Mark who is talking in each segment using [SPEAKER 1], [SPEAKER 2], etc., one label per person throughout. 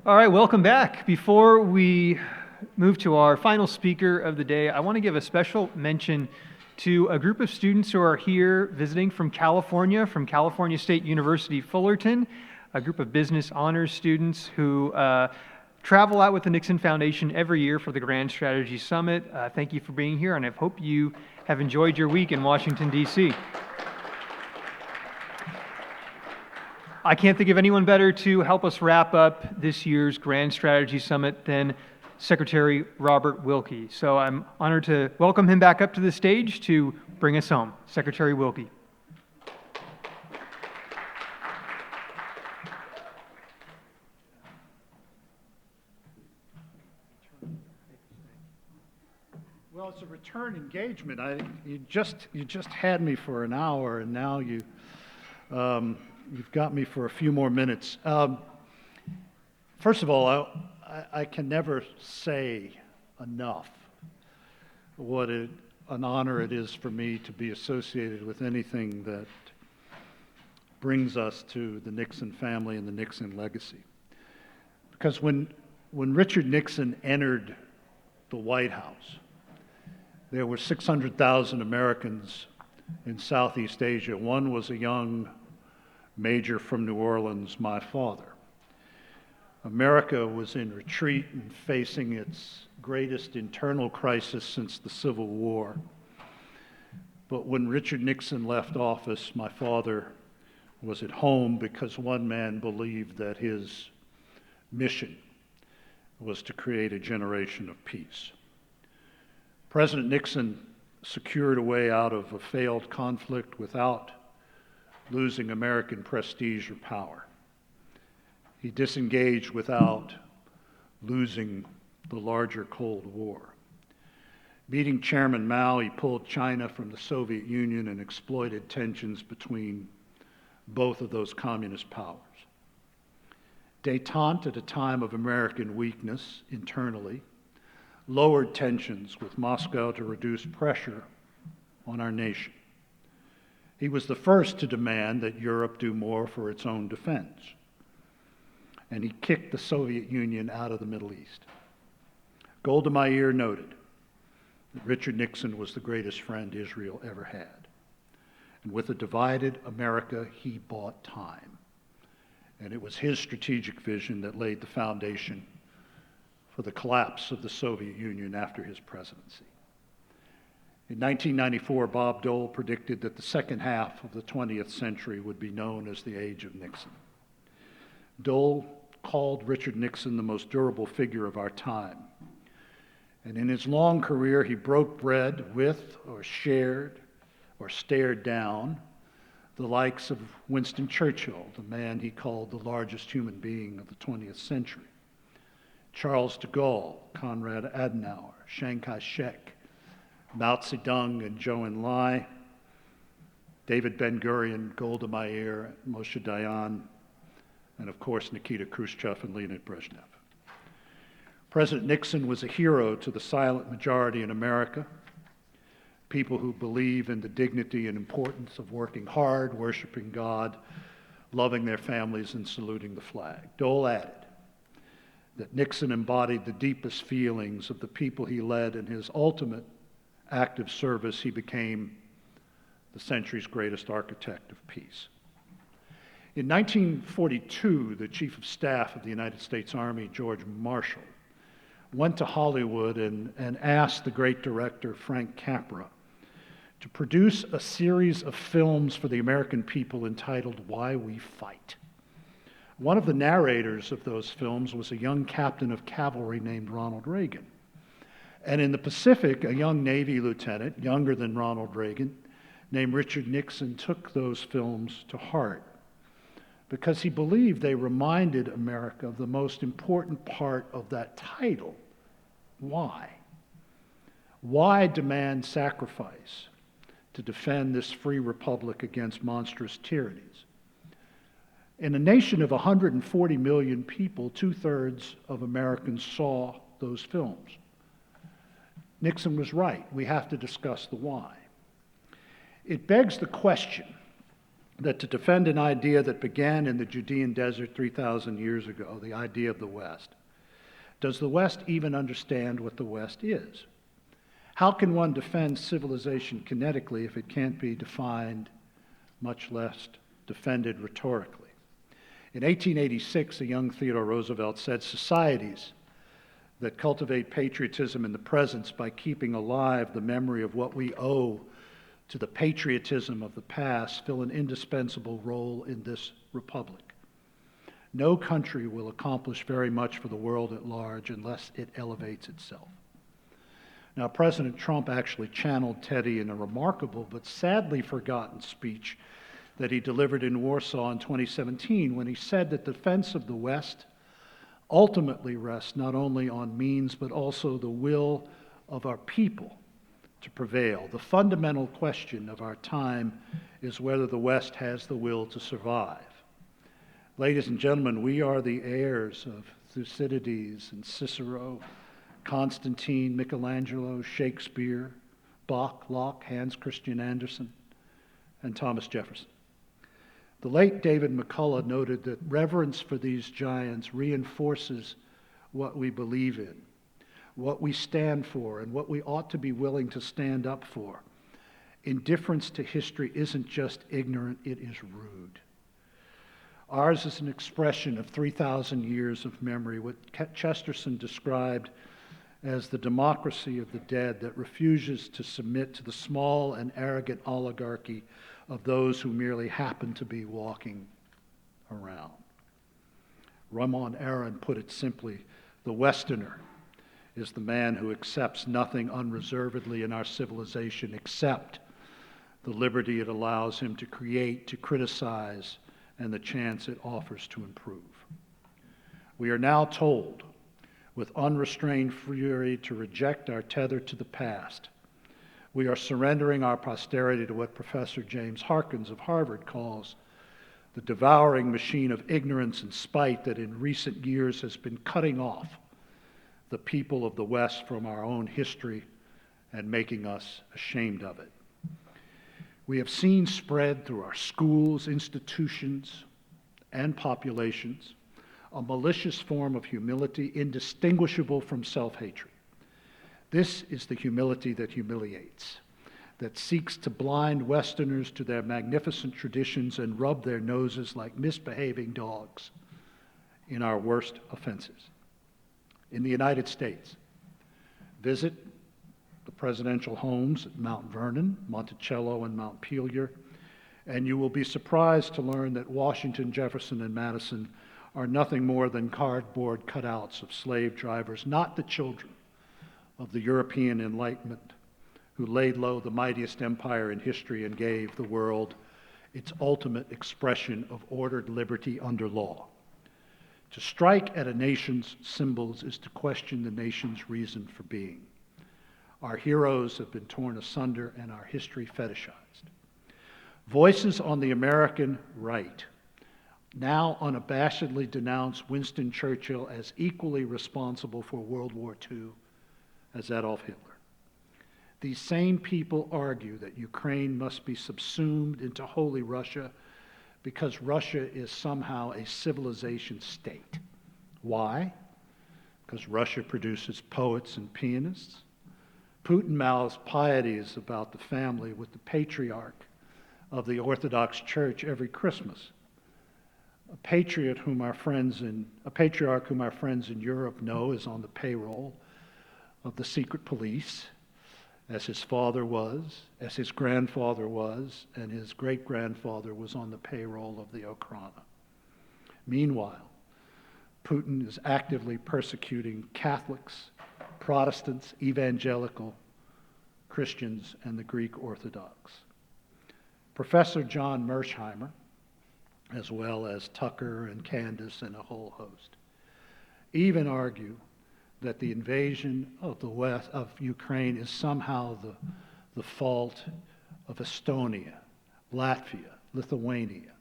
[SPEAKER 1] All right, welcome back. Before we move to our final speaker of the day, I want to give a special mention to a group of students who are here visiting from California State University, Fullerton, a group of business honors students who travel out with the Nixon Foundation every year for the Grand Strategy Summit. Thank you for being here, and I hope you have enjoyed your week in Washington, D.C. I can't think of anyone better to help us wrap up this year's Grand Strategy Summit than Secretary Robert Wilkie. So I'm honored to welcome him back up to the stage to bring us home. Secretary Wilkie.
[SPEAKER 2] Well, it's a return engagement. You just had me for an hour, and now you've got me for a few more minutes. First of all, I can never say enough what an honor it is for me to be associated with anything that brings us to the Nixon family and the Nixon legacy. Because when Richard Nixon entered the White House, there were 600,000 Americans in Southeast Asia. One was a young major from New Orleans, my father. America was in retreat and facing its greatest internal crisis since the Civil War. But when Richard Nixon left office, my father was at home because one man believed that his mission was to create a generation of peace. President Nixon secured a way out of a failed conflict without losing American prestige or power. He disengaged without losing the larger Cold War. Beating Chairman Mao, he pulled China from the Soviet Union and exploited tensions between both of those communist powers. Détente, at a time of American weakness internally, lowered tensions with Moscow to reduce pressure on our nation. He was the first to demand that Europe do more for its own defense. And he kicked the Soviet Union out of the Middle East. Golda Meir noted that Richard Nixon was the greatest friend Israel ever had. And with a divided America, he bought time. And it was his strategic vision that laid the foundation for the collapse of the Soviet Union after his presidency. In 1994, Bob Dole predicted that the second half of the 20th century would be known as the age of Nixon. Dole called Richard Nixon the most durable figure of our time. And in his long career, he broke bread with, or shared, or stared down the likes of Winston Churchill, the man he called the largest human being of the 20th century, Charles de Gaulle, Konrad Adenauer, Chiang Kai-shek, Mao Zedong and Zhou Enlai, David Ben-Gurion, Golda Meir, Moshe Dayan, and of course Nikita Khrushchev and Leonid Brezhnev. President Nixon was a hero to the silent majority in America, people who believe in the dignity and importance of working hard, worshiping God, loving their families, and saluting the flag. Dole added that Nixon embodied the deepest feelings of the people he led. In his ultimate active service, he became the century's greatest architect of peace. In 1942, the Chief of Staff of the United States Army, George Marshall, went to Hollywood and asked the great director, Frank Capra, to produce a series of films for the American people entitled Why We Fight. One of the narrators of those films was a young captain of cavalry named Ronald Reagan. And in the Pacific, a young Navy lieutenant, younger than Ronald Reagan, named Richard Nixon, took those films to heart because he believed they reminded America of the most important part of that title. Why? Why demand sacrifice to defend this free republic against monstrous tyrannies? In a nation of 140 million people, 2/3 of Americans saw those films. Nixon was right. We have to discuss the why. It begs the question, that to defend an idea that began in the Judean desert 3,000 years ago, the idea of the West, does the West even understand what the West is? How can one defend civilization kinetically if it can't be defined, much less defended rhetorically? In 1886, a young Theodore Roosevelt said, "Societies that cultivate patriotism in the present by keeping alive the memory of what we owe to the patriotism of the past fill an indispensable role in this republic. No country will accomplish very much for the world at large unless it elevates itself." Now, President Trump actually channeled Teddy in a remarkable but sadly forgotten speech that he delivered in Warsaw in 2017 when he said that the defense of the West ultimately rests not only on means but also the will of our people to prevail. The fundamental question of our time is whether the West has the will to survive. Ladies and gentlemen, we are the heirs of Thucydides and Cicero, Constantine, Michelangelo, Shakespeare, Bach, Locke, Hans Christian Andersen, and Thomas Jefferson. The late David McCullough noted that reverence for these giants reinforces what we believe in, what we stand for, and what we ought to be willing to stand up for. Indifference to history isn't just ignorant, it is rude. Ours is an expression of 3,000 years of memory, what Chesterton described as the democracy of the dead that refuses to submit to the small and arrogant oligarchy of those who merely happen to be walking around. Ramon Aron put it simply, the Westerner is the man who accepts nothing unreservedly in our civilization except the liberty it allows him to create, to criticize, and the chance it offers to improve. We are now told with unrestrained fury to reject our tether to the past. We are surrendering our posterity to what Professor James Harkins of Harvard calls the devouring machine of ignorance and spite that in recent years has been cutting off the people of the West from our own history and making us ashamed of it. We have seen spread through our schools, institutions, and populations a malicious form of humility indistinguishable from self-hatred. This is the humility that humiliates, that seeks to blind Westerners to their magnificent traditions and rub their noses like misbehaving dogs in our worst offenses. In the United States, visit the presidential homes at Mount Vernon, Monticello, and Mount Pelier, and you will be surprised to learn that Washington, Jefferson, and Madison are nothing more than cardboard cutouts of slave drivers, not the children of the European Enlightenment who laid low the mightiest empire in history and gave the world its ultimate expression of ordered liberty under law. To strike at a nation's symbols is to question the nation's reason for being. Our heroes have been torn asunder and our history fetishized. Voices on the American right now unabashedly denounce Winston Churchill as equally responsible for World War II as Adolf Hitler. These same people argue that Ukraine must be subsumed into Holy Russia because Russia is somehow a civilization state. Why? Because Russia produces poets and pianists. Putin mouths pieties about the family with the patriarch of the Orthodox Church every Christmas. A patriarch whom our friends in Europe know is on the payroll of the secret police, as his father was, as his grandfather was, and his great-grandfather was on the payroll of the Okhrana. Meanwhile, Putin is actively persecuting Catholics, Protestants, evangelical Christians, and the Greek Orthodox. Professor John Mersheimer, as well as Tucker and Candace and a whole host, even argue that the invasion of the West of Ukraine is somehow the fault of Estonia, Latvia, Lithuania,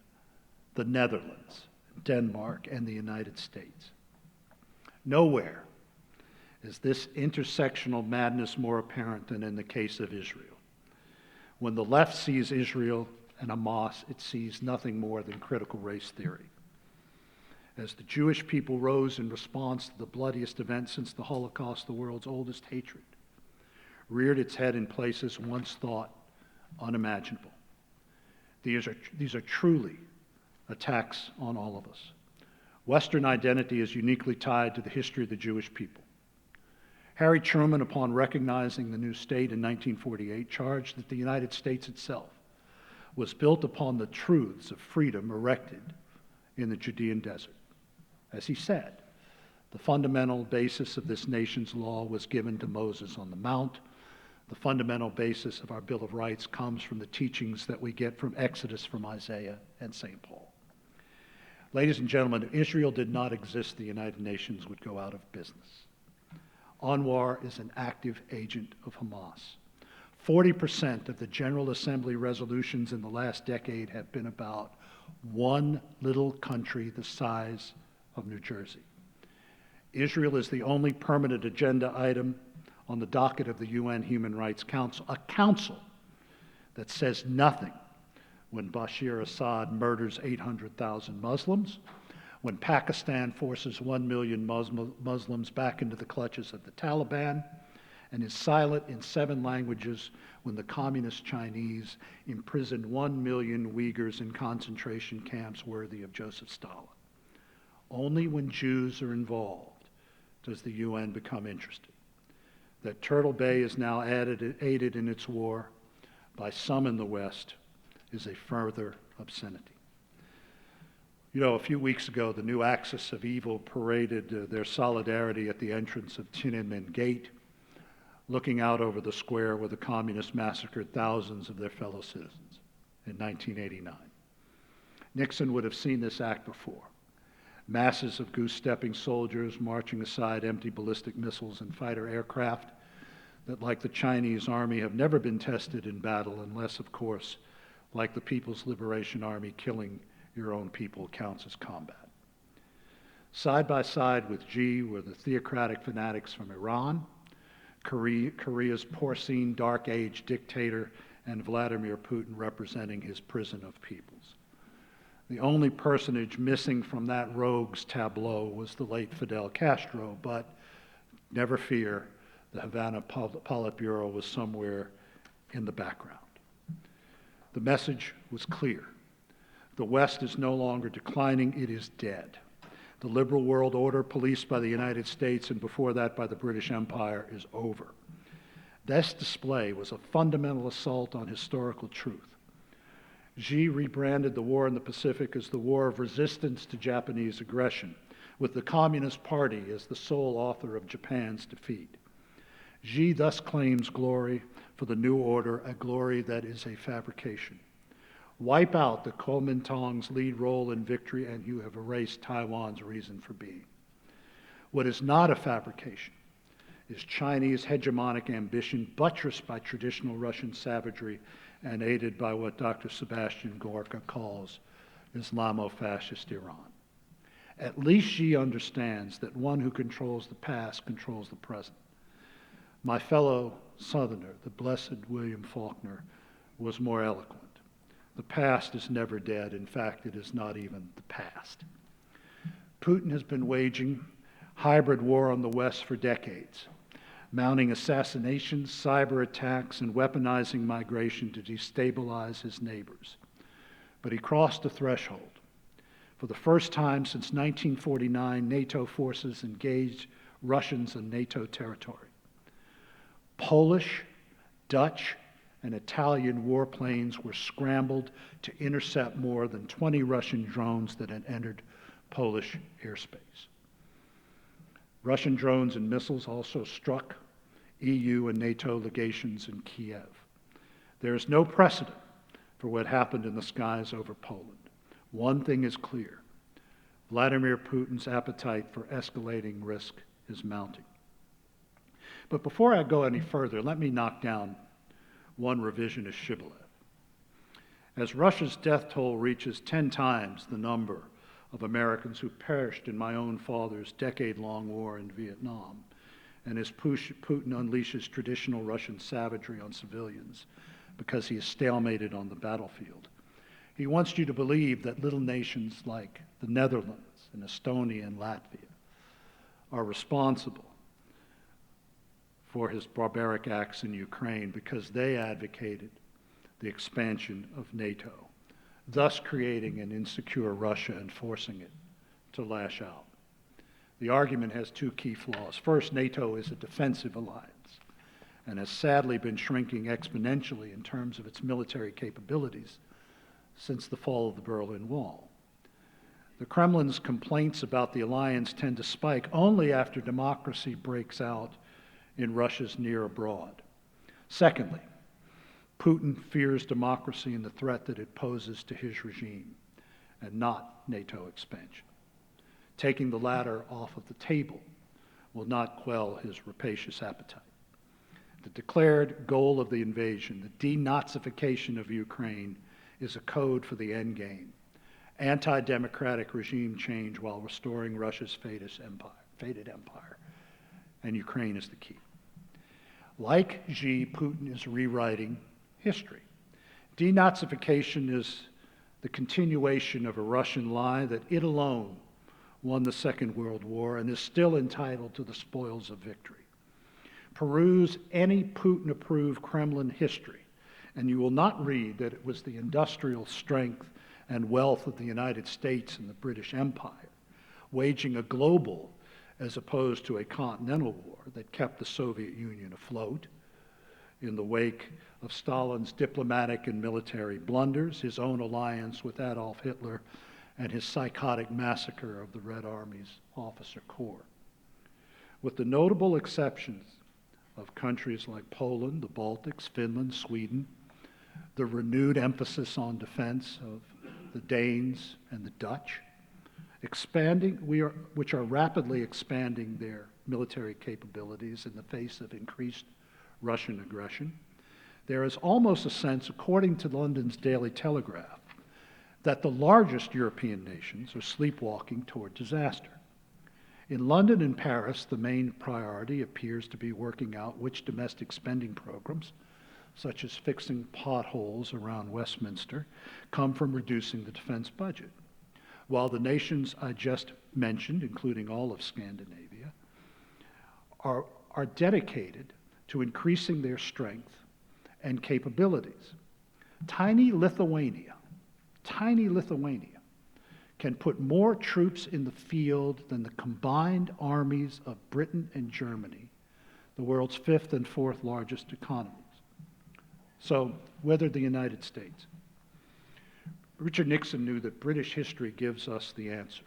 [SPEAKER 2] the Netherlands, Denmark, and the United States. Nowhere is this intersectional madness more apparent than in the case of Israel. When the left sees Israel and Hamas, it sees nothing more than critical race theory. As the Jewish people rose in response to the bloodiest event since the Holocaust, the world's oldest hatred reared its head in places once thought unimaginable. These are truly attacks on all of us. Western identity is uniquely tied to the history of the Jewish people. Harry Truman, upon recognizing the new state in 1948, charged that the United States itself was built upon the truths of freedom erected in the Judean desert. As he said, the fundamental basis of this nation's law was given to Moses on the Mount. The fundamental basis of our Bill of Rights comes from the teachings that we get from Exodus, from Isaiah, and St. Paul. Ladies and gentlemen, if Israel did not exist, the United Nations would go out of business. Anwar is an active agent of Hamas. 40% of the General Assembly resolutions in the last decade have been about one little country the size of New Jersey. Israel is the only permanent agenda item on the docket of the UN Human Rights Council, a council that says nothing when Bashar Assad murders 800,000 Muslims, when Pakistan forces 1 million Muslims back into the clutches of the Taliban, and is silent in 7 languages when the communist Chinese imprison 1 million Uyghurs in concentration camps worthy of Joseph Stalin. Only when Jews are involved does the UN become interested. That Turtle Bay is now aided in its war by some in the West is a further obscenity. You know, a few weeks ago, the new axis of evil paraded their solidarity at the entrance of Tiananmen Gate, looking out over the square where the communists massacred thousands of their fellow citizens in 1989. Nixon would have seen this act before. Masses of goose-stepping soldiers marching aside empty ballistic missiles and fighter aircraft that, like the Chinese army, have never been tested in battle unless, of course, like the People's Liberation Army, killing your own people counts as combat. Side by side with Xi were the theocratic fanatics from Iran, Korea's porcine Dark Age dictator, and Vladimir Putin representing his prison of peoples. The only personage missing from that rogues tableau was the late Fidel Castro, but never fear, the Havana Politburo was somewhere in the background. The message was clear. The West is no longer declining, it is dead. The liberal world order, policed by the United States and before that by the British Empire, is over. This display was a fundamental assault on historical truth. Xi rebranded the war in the Pacific as the war of resistance to Japanese aggression, with the Communist Party as the sole author of Japan's defeat. Xi thus claims glory for the new order, a glory that is a fabrication. Wipe out the Kuomintang's lead role in victory and you have erased Taiwan's reason for being. What is not a fabrication is Chinese hegemonic ambition buttressed by traditional Russian savagery and aided by what Dr. Sebastian Gorka calls Islamo-fascist Iran. At least Xi understands that one who controls the past controls the present. My fellow Southerner, the blessed William Faulkner, was more eloquent. The past is never dead. In fact, it is not even the past. Putin has been waging hybrid war on the West for decades, mounting assassinations, cyber attacks, and weaponizing migration to destabilize his neighbors. But he crossed a threshold. For the first time since 1949, NATO forces engaged Russians in NATO territory. Polish, Dutch, and Italian warplanes were scrambled to intercept more than 20 Russian drones that had entered Polish airspace. Russian drones and missiles also struck EU and NATO legations in Kiev. There is no precedent for what happened in the skies over Poland. One thing is clear: Vladimir Putin's appetite for escalating risk is mounting. But before I go any further, let me knock down one revisionist shibboleth. As Russia's death toll reaches 10 times the number of Americans who perished in my own father's decade-long war in Vietnam, and as Putin unleashes traditional Russian savagery on civilians because he is stalemated on the battlefield, He wants you to believe that little nations like the Netherlands and Estonia and Latvia are responsible for his barbaric acts in Ukraine because they advocated the expansion of NATO, thus creating an insecure Russia and forcing it to lash out. The argument has two key flaws. First, NATO is a defensive alliance and has sadly been shrinking exponentially in terms of its military capabilities since the fall of the Berlin Wall. The Kremlin's complaints about the alliance tend to spike only after democracy breaks out in Russia's near abroad. Secondly, Putin fears democracy and the threat that it poses to his regime, and not NATO expansion. Taking the latter off of the table will not quell his rapacious appetite. The declared goal of the invasion, the denazification of Ukraine, is a code for the end game: anti-democratic regime change while restoring Russia's fated empire. And Ukraine is the key. Like Xi, Putin is rewriting history. Denazification is the continuation of a Russian lie that it alone won the Second World War and is still entitled to the spoils of victory. Peruse any Putin-approved Kremlin history, and you will not read that it was the industrial strength and wealth of the United States and the British Empire waging a global as opposed to a continental war that kept the Soviet Union afloat in the wake of Stalin's diplomatic and military blunders, his own alliance with Adolf Hitler, and his psychotic massacre of the Red Army's officer corps. With the notable exceptions of countries like Poland, the Baltics, Finland, Sweden, the renewed emphasis on defense of the Danes and the Dutch, which are rapidly expanding their military capabilities in the face of increased Russian aggression, there is almost a sense, according to London's Daily Telegraph, that the largest European nations are sleepwalking toward disaster. In London and Paris, the main priority appears to be working out which domestic spending programs, such as fixing potholes around Westminster, come from reducing the defense budget. While the nations I just mentioned, including all of Scandinavia, are dedicated to increasing their strength and capabilities. Tiny Lithuania can put more troops in the field than the combined armies of Britain and Germany, the world's fifth and fourth largest economies. So, whether the United States. Richard Nixon knew that British history gives us the answer.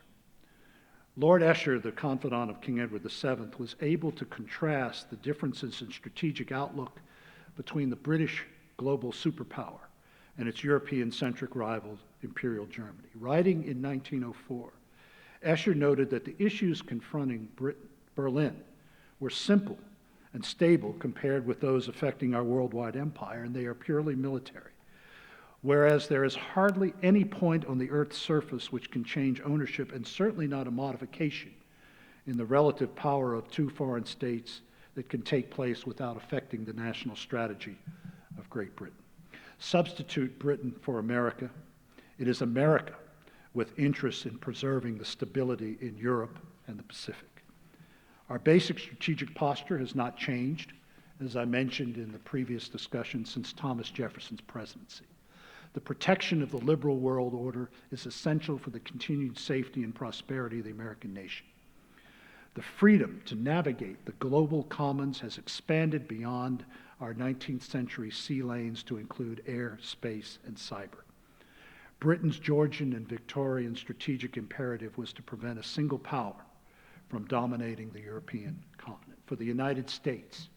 [SPEAKER 2] Lord Esher, the confidant of King Edward VII, was able to contrast the differences in strategic outlook between the British global superpower and its European-centric rival, Imperial Germany. Writing in 1904, Escher noted that the issues confronting Berlin were simple and stable compared with those affecting our worldwide empire, and they are purely military. Whereas there is hardly any point on the Earth's surface which can change ownership, and certainly not a modification in the relative power of two foreign states that can take place without affecting the national strategy of Great Britain. Substitute Britain for America. It is America with interests in preserving the stability in Europe and the Pacific. Our basic strategic posture has not changed, as I mentioned in the previous discussion, since Thomas Jefferson's presidency. The protection of the liberal world order is essential for the continued safety and prosperity of the American nation. The freedom to navigate the global commons has expanded beyond our 19th century sea lanes to include air, space, and cyber. Britain's Georgian and Victorian strategic imperative was to prevent a single power from dominating the European continent. For the United States,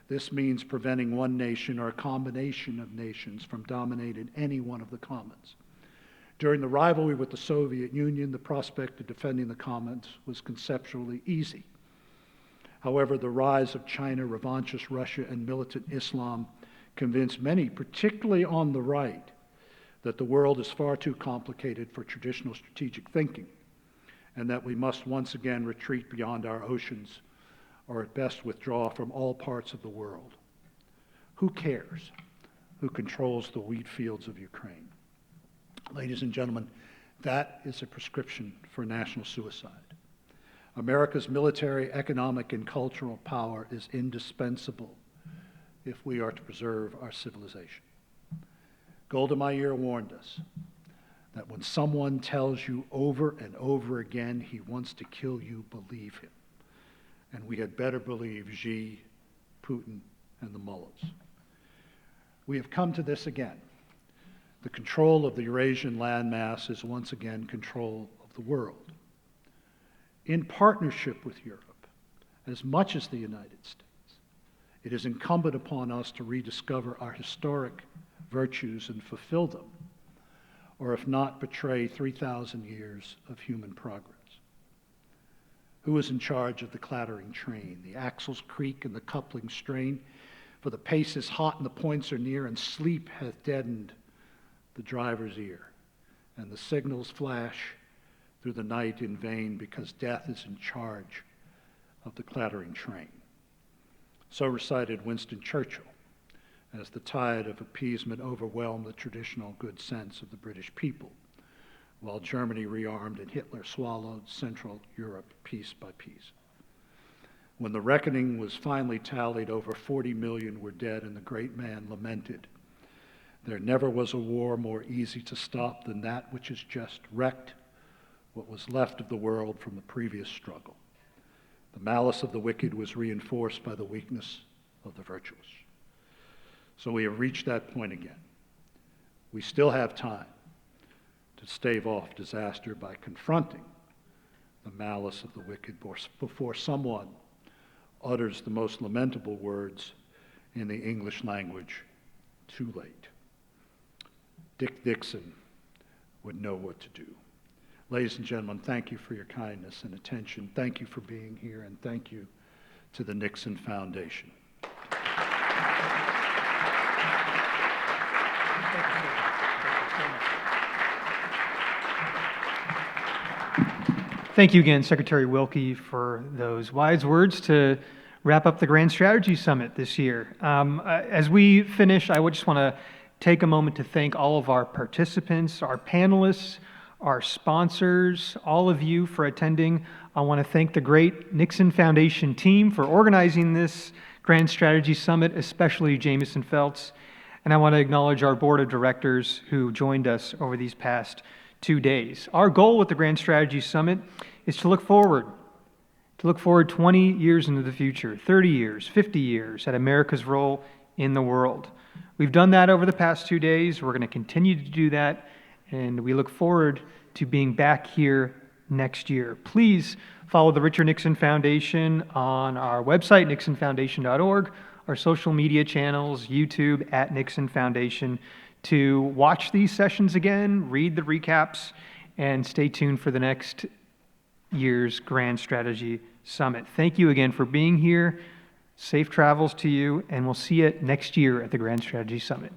[SPEAKER 2] this means preventing one nation or a combination of nations from dominating any one of the commons. During the rivalry with the Soviet Union, the prospect of defending the commons was conceptually easy. However, the rise of China, revanchist Russia, and militant Islam convinced many, particularly on the right, that the world is far too complicated for traditional strategic thinking, and that we must once again retreat beyond our oceans, or at best withdraw from all parts of the world. Who cares who controls the wheat fields of Ukraine? Ladies and gentlemen, that is a prescription for national suicide. America's military, economic, and cultural power is indispensable if we are to preserve our civilization. Golda Meir warned us that when someone tells you over and over again he wants to kill you, believe him. And we had better believe Xi, Putin, and the mullahs. We have come to this again. The control of the Eurasian landmass is once again control of the world. In partnership with Europe, as much as the United States, it is incumbent upon us to rediscover our historic virtues and fulfill them, or if not, betray 3,000 years of human progress. Who is in charge of the clattering train? The axles creak and the couplings strain, for the pace is hot and the points are near, and sleep hath deadened the driver's ear, and the signals flash through the night in vain, because death is in charge of the clattering train. So recited Winston Churchill, as the tide of appeasement overwhelmed the traditional good sense of the British people, while Germany rearmed and Hitler swallowed Central Europe piece by piece. When the reckoning was finally tallied, over 40 million were dead, and the great man lamented, "There never was a war more easy to stop than that which has just wrecked what was left of the world from the previous struggle. The malice of the wicked was reinforced by the weakness of the virtuous." So we have reached that point again. We still have time to stave off disaster by confronting the malice of the wicked before someone utters the most lamentable words in the English language, "Too late." Dick Nixon would know what to do. Ladies and gentlemen, thank you for your kindness and attention. Thank you for being here, and thank you to the Nixon Foundation.
[SPEAKER 1] Thank you again, Secretary Wilkie, for those wise words to wrap up the Grand Strategy Summit this year. As we finish, I would just want to take a moment to thank all of our participants, our panelists, our sponsors, all of you for attending. I want to thank the great Nixon Foundation team for organizing this Grand Strategy Summit, especially Jamison Feltz. And I want to acknowledge our board of directors who joined us over these past 2 days. Our goal with the Grand Strategy Summit is to look forward 20 years into the future, 30 years, 50 years at America's role in the world. We've done that over the past 2 days. We're going to continue to do that, and we look forward to being back here next year. Please follow the Richard Nixon Foundation on our website, nixonfoundation.org, our social media channels, YouTube at Nixon Foundation, to watch these sessions again, read the recaps, and stay tuned for the next year's Grand Strategy Summit. Thank you again for being here. Safe travels to you, and we'll see you next year at the Grand Strategy Summit.